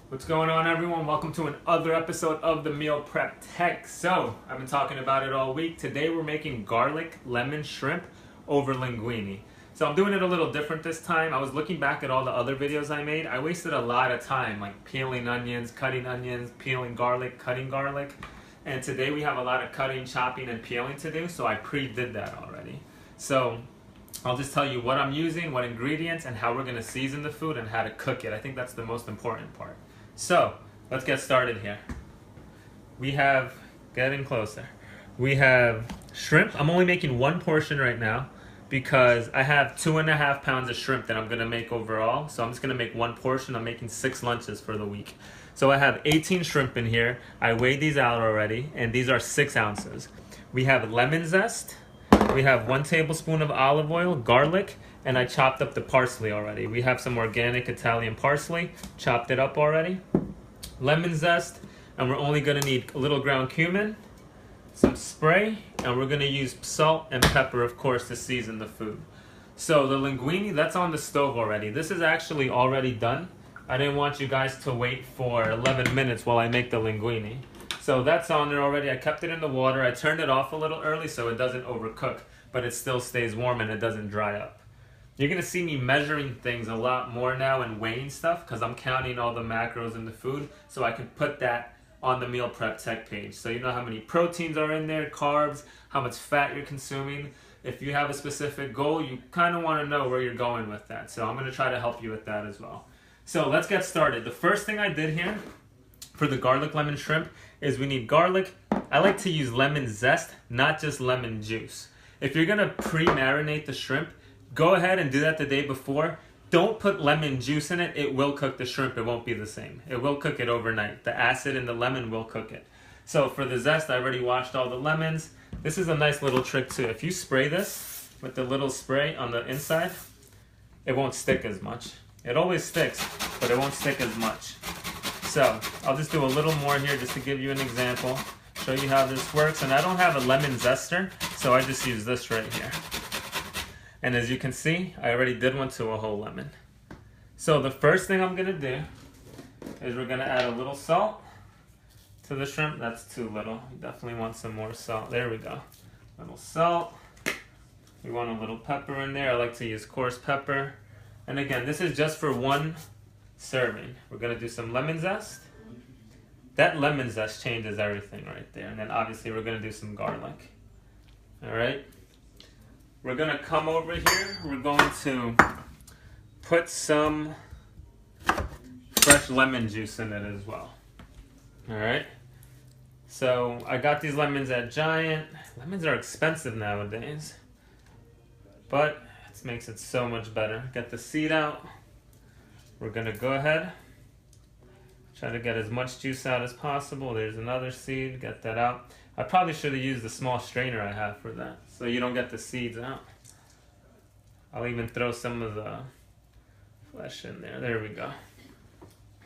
What's going on, everyone? Welcome to another episode of the Meal Prep Tech. So, I've been talking about it all week. Today we're making garlic lemon shrimp over linguine. So I'm doing it a little different this time. I was looking back at all the other videos I made. I wasted a lot of time, like peeling onions, peeling garlic, cutting garlic. And today we have a lot of cutting, chopping, and peeling to do, so I pre-did that already. So I'll just tell you what I'm using, what ingredients, and how we're going to season the food and how to cook it. I think that's the most important part. So, let's get started here. We have, getting closer, we have shrimp. I'm only making one portion right now because I have 2.5 pounds of shrimp that I'm going to make overall. So I'm just going to make one portion. I'm making 6 lunches for the week. So I have 18 shrimp in here. I weighed these out already, and these are 6 ounces. We have lemon zest. We have 1 tablespoon of olive oil, garlic, and I chopped up the parsley already. We have some organic Italian parsley, chopped it up already. Lemon zest, and we're only gonna need a little ground cumin, some spray, and we're gonna use salt and pepper, of course, to season the food. So the linguine, that's on the stove already. This is actually already done. I didn't want you guys to wait for 11 minutes while I make the linguine. So that's on there already. I kept it in the water. I turned it off a little early so it doesn't overcook, but it still stays warm and it doesn't dry up. You're going to see me measuring things a lot more now and weighing stuff because I'm counting all the macros in the food so I can put that on the Meal Prep Tech page. So you know how many proteins are in there, carbs, how much fat you're consuming. If you have a specific goal, you kind of want to know where you're going with that. So I'm going to try to help you with that as well. So let's get started. The first thing I did here for the garlic lemon shrimp is we need garlic. I like to use lemon zest, not just lemon juice. If you're going to pre-marinate the shrimp, go ahead and do that the day before. Don't put lemon juice in it. It will cook the shrimp. It won't be the same. It will cook it overnight. The acid in the lemon will cook it. So for the zest, I already washed all the lemons. This is a nice little trick too. If you spray this with the little spray on the inside, it won't stick as much. It always sticks, but it won't stick as much. So I'll just do a little more here just to give you an example, show you how this works. And I don't have a lemon zester, so I just use this right here. And as you can see, I already did one to a whole lemon. So the first thing I'm going to do is we're going to add a little salt to the shrimp. That's too little. You definitely want some more salt. There we go. A little salt. We want a little pepper in there. I like to use coarse pepper. And again, this is just for one serving. We're going to do some lemon zest. That lemon zest changes everything right there. And then obviously we're going to do some garlic. All right. We're going to come over here. We're going to put some fresh lemon juice in it as well. All right. So I got these lemons at Giant. Lemons are expensive nowadays, but it makes it so much better. Get the seed out. We're going to go ahead, try to get as much juice out as possible. There's another seed. Get that out. I probably should have used the small strainer I have for that, so you don't get the seeds out. I'll even throw some of the flesh in there. There we go.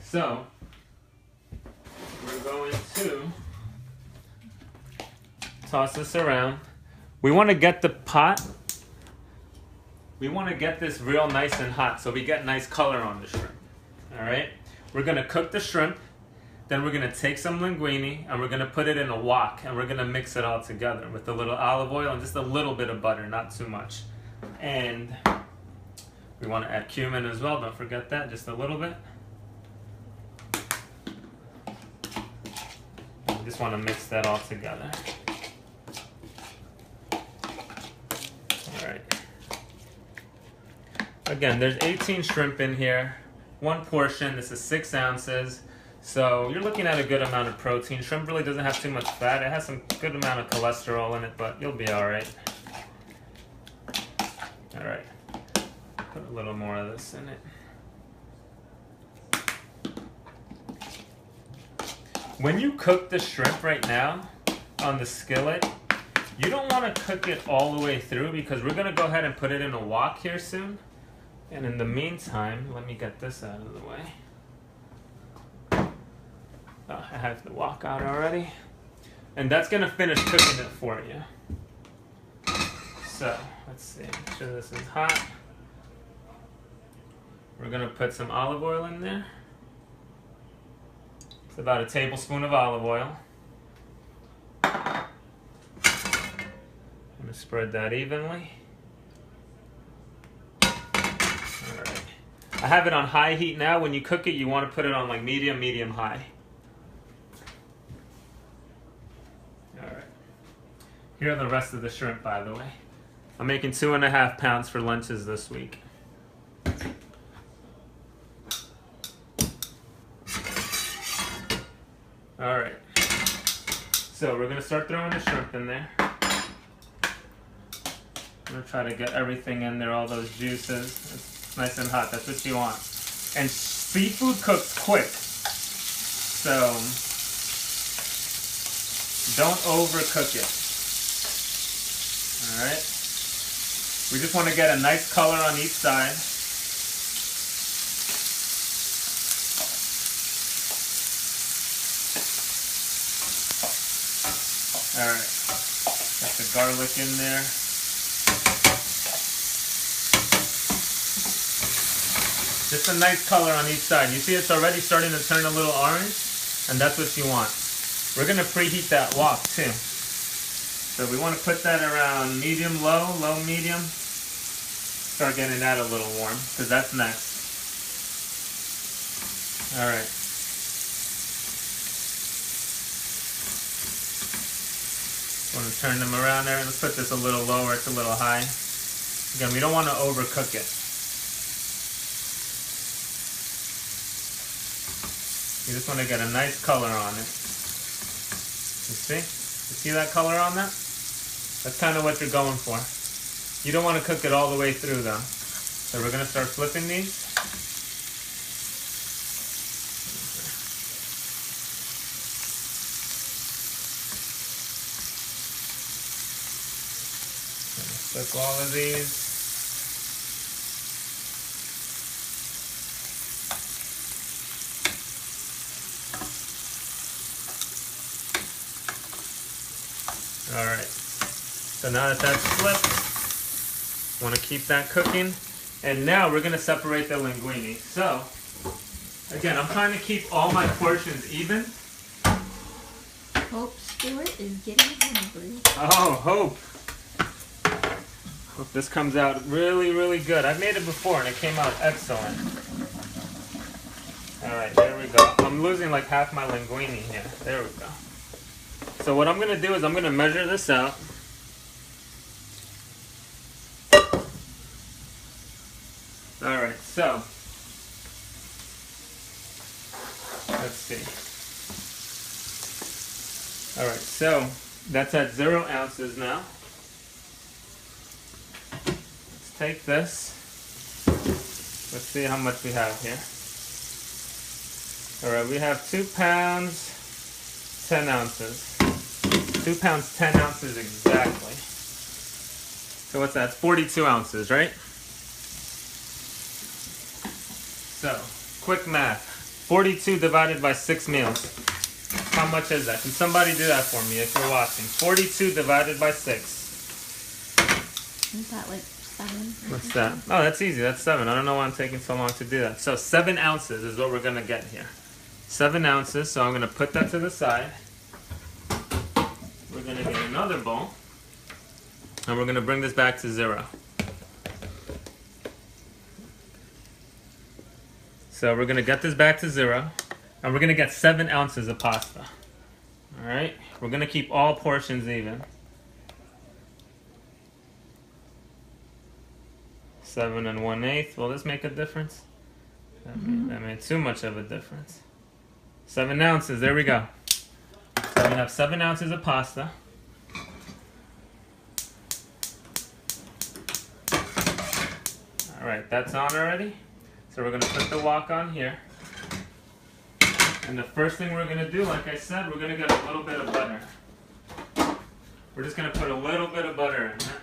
So, we're going to toss this around. We want to get the pot, we want to get this real nice and hot so we get nice color on the shrimp. Alright? We're going to cook the shrimp. Then we're going to take some linguine and we're going to put it in a wok and we're going to mix it all together with a little olive oil and just a little bit of butter, not too much. And we want to add cumin as well, don't forget that, just a little bit. We just want to mix that all together. Alright. Again, there's 18 shrimp in here, one portion, this is 6 ounces. So you're looking at a good amount of protein. Shrimp really doesn't have too much fat. It has some good amount of cholesterol in it, but you'll be alright. Alright. Put a little more of this in it. When you cook the shrimp right now on the skillet, you don't want to cook it all the way through because we're going to go ahead and put it in a wok here soon. And in the meantime, let me get this out of the way. I have the wok out already. And that's going to finish cooking it for you. So, let's see. Make sure this is hot. We're going to put some olive oil in there. about a tablespoon of olive oil. I'm going to spread that evenly. Alright. I have it on high heat now. When you cook it, you want to put it on like medium high. Alright. Here are the rest of the shrimp, by the way. I'm making 2.5 pounds for lunches this week. Alright. So we're going to start throwing the shrimp in there. I'm going to try to get everything in there, all those juices. It's nice and hot, that's what you want. And seafood cooks quick, so don't overcook it. Alright? We just want to get a nice color on each side. Alright, got the garlic in there. Just a nice color on each side. You see it's already starting to turn a little orange, and that's what you want. We're going to preheat that wok too. So we want to put that around medium-low, low-medium. Start getting that a little warm, because that's next. Alright. Want to turn them around there. Let's put this a little lower, it's a little high. Again, we don't want to overcook it. You just want to get a nice color on it. You see? You see that color on that? That's kind of what you're going for. You don't want to cook it all the way through though. So we're going to start flipping these. Flip all of these. Alright, so now that that's flipped, want to keep that cooking. And now we're going to separate the linguine. So, again, I'm trying to keep all my portions even. Hope Stewart is getting hungry. Oh, Hope. Hope this comes out really, really good. I've made it before and it came out excellent. Alright, there we go. I'm losing like half my linguine here. There we go. So what I'm going to do is I'm going to measure this out. Alright, so let's see. Alright, so that's at 0 ounces now. Let's take this. Let's see how much we have here. Alright, we have 2 pounds, 10 ounces. 2 pounds, 10 ounces exactly. So what's that? 42 ounces, right? So, quick math. 42 divided by 6 meals. How much is that? Can somebody do that for me if you're watching? 42 divided by 6. Is that like 7? What's that? Oh, that's easy. That's 7. I don't know why I'm taking so long to do that. So 7 ounces is what we're going to get here. 7 ounces. So I'm going to put that to the side. We're going to get another bowl. And we're going to bring this back to 0. So we're going to get this back to 0. And we're going to get 7 ounces of pasta. Alright? We're going to keep all portions even. 7 1/8. Will this make a difference? That made too much of a difference. 7 ounces. There we go. So we have 7 ounces of pasta. Alright, that's on already. So we're going to put the wok on here. And the first thing we're going to do, like I said, we're going to get a little bit of butter. We're just going to put a little bit of butter in there.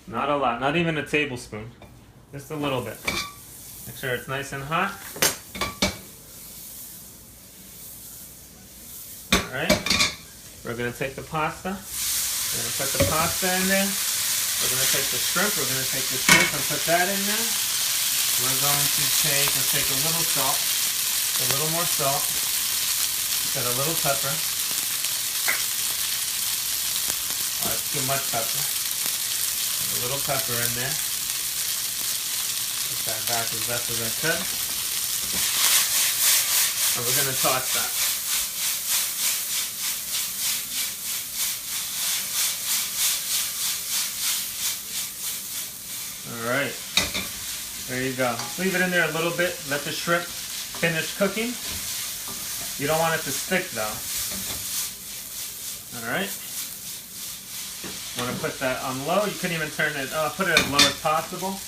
Not a lot, not even a tablespoon. Just a little bit. Make sure it's nice and hot. Alright. We're going to take the pasta. We're going to put the pasta in there. We're going to take the shrimp. We're going to take the shrimp and put that in there. we're going to take a little salt, a little more salt, then a little pepper. Oh, that's too much pepper. Put a little pepper in there. Put that back as best as I could. And we're going to toss that. Alright, there you go. Leave it in there a little bit, let the shrimp finish cooking. You don't want it to stick though. Alright. Want to put that on low. You couldn't even turn it, put it as low as possible.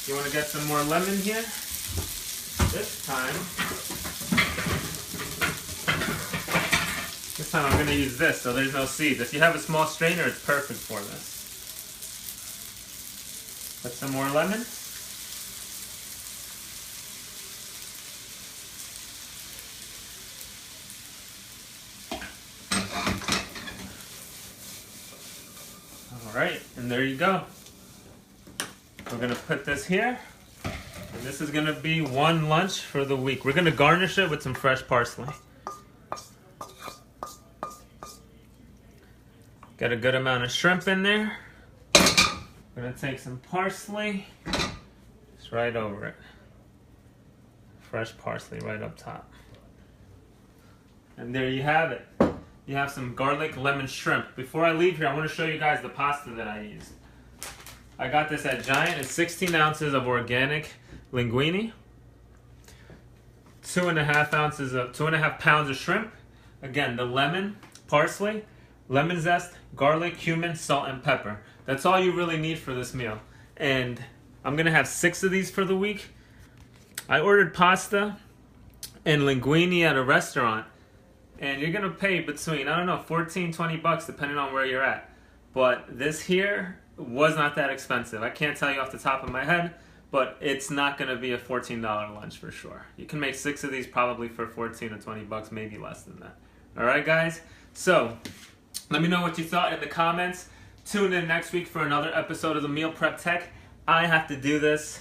You want to get some more lemon here. This time I'm going to use this so there's no seeds. If you have a small strainer, it's perfect for this. Put some more lemon. Alright, and there you go. We're going to put this here. And this is going to be one lunch for the week. We're going to garnish it with some fresh parsley. Got a good amount of shrimp in there. We're going to take some parsley, just right over it. Fresh parsley right up top. And there you have it. You have some garlic lemon shrimp. Before I leave here, I want to show you guys the pasta that I used. I got this at Giant. It's 16 ounces of organic linguine, 2.5 pounds of shrimp. Again, the lemon, parsley, lemon zest, garlic, cumin, salt, and pepper. That's all you really need for this meal. And I'm going to have 6 of these for the week. I ordered pasta and linguine at a restaurant. And you're going to pay between, I don't know, 14, 20 bucks depending on where you're at. But this here was not that expensive. I can't tell you off the top of my head, but it's not going to be a $14 lunch for sure. You can make 6 of these probably for 14 or 20 bucks, maybe less than that. All right, guys? So, let me know what you thought in the comments. Tune in next week for another episode of the Meal Prep Tech. I have to do this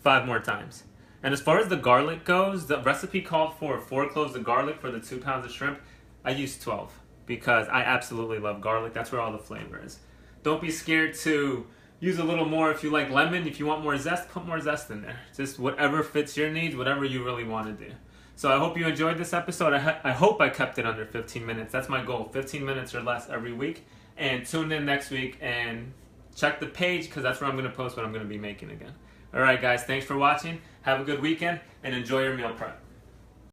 5 more times. And as far as the garlic goes, the recipe called for 4 cloves of garlic for the 2 pounds of shrimp. I used 12 because I absolutely love garlic. That's where all the flavor is. Don't be scared to use a little more if you like lemon. If you want more zest, put more zest in there. Just whatever fits your needs, whatever you really want to do. So I hope you enjoyed this episode. I hope I kept it under 15 minutes. That's my goal, 15 minutes or less every week. And tune in next week and check the page because that's where I'm going to post what I'm going to be making again. All right, guys, thanks for watching. Have a good weekend and enjoy your meal prep.